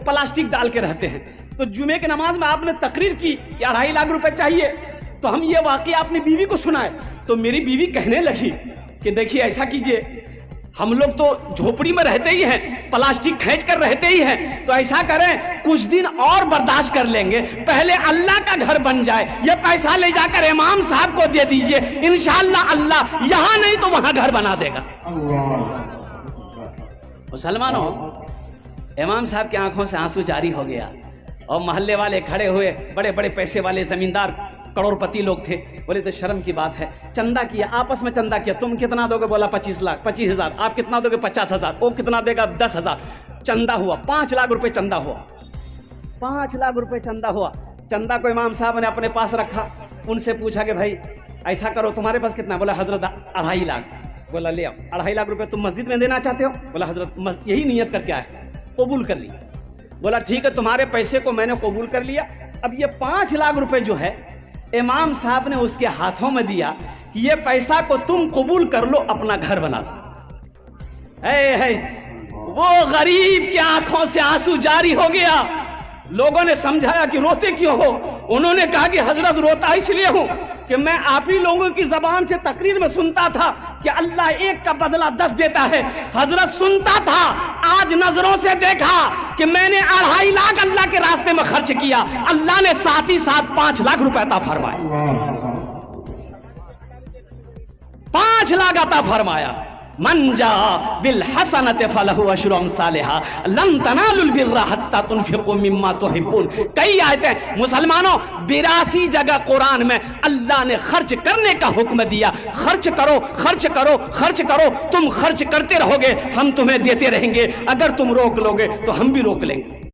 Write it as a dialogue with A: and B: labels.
A: Plastic डाल के रहते हैं। तो जुमे की नमाज में आपने तकरीर की कि 2.5 लाख रुपए चाहिए, तो हम ये वाकया अपनी बीवी को सुनाए, तो मेरी बीवी कहने लगी कि देखिए ऐसा कीजिए, हम लोग तो झोपड़ी में रहते ही हैं, प्लास्टिक खींच कर रहते ही हैं, तो ऐसा करें कुछ दिन और बर्दाश्त कर लेंगे, पहले अल्लाह का घर बन जाए, ये पैसा ले जाकर इमाम साहब को दे दीजिए, इंशाअल्लाह अल्लाह यहाँ नहीं तो वहां घर बना देगा। मुसलमानों, इमाम साहब की आंखों से आंसू जारी हो गया और मोहल्ले वाले खड़े हुए, बड़े बड़े पैसे वाले जमींदार करोड़पति लोग थे, बोले तो शर्म की बात है, चंदा किया, आपस में चंदा किया, तुम कितना दोगे, बोला 25,000, आप कितना दोगे 50,000, वो कितना देगा 10,000, चंदा हुआ 5 लाख रुपए, चंदा हुआ 5 लाख रुपए, चंदा हुआ। चंदा को इमाम साहब ने अपने पास रखा, उनसे पूछा कि भाई ऐसा करो, तुम्हारे पास कितना, बोला हजरत 2.5 लाख, बोला ले आओ, 2.5 लाख रुपए तुम मस्जिद में देना चाहते हो, बोला हजरत यही नियत करके आए, कबूल कर लिया, बोला ठीक है तुम्हारे पैसे को मैंने कबूल कर लिया। अब ये 5 लाख रुपए जो है इमाम साहब ने उसके हाथों में दिया कि ये पैसा को तुम कबूल कर लो, अपना घर बना लो। है वो गरीब की आंखों से आंसू जारी हो गया। लोगों ने समझाया कि रोते क्यों हो, उन्होंने कहा कि हजरत रोता इसलिए हूं कि मैं आप ही लोगों की जबान से तकरीर में सुनता था कि अल्लाह एक का बदला 10 देता है। हजरत सुनता था, आज नजरों से देखा कि मैंने 2.5 लाख अल्लाह के रास्ते में खर्च किया, अल्लाह ने साथ ही साथ 5 लाख रुपए अता फरमाए, 5 लाख अता फरमाया। मन जा बिल हसनत फलहु अशरु अमसालिहा लन तनालुल बिर्रा हत्ता तुनफिकु मिम्मा तुहिब्बून। कई आयतें मुसलमानों, 82 जगह कुरान में अल्लाह ने खर्च करने का हुक्म दिया। खर्च करो, खर्च करो, खर्च करो, तुम खर्च करते रहोगे, हम तुम्हें देते रहेंगे, अगर तुम रोक लोगे तो हम भी रोक लेंगे।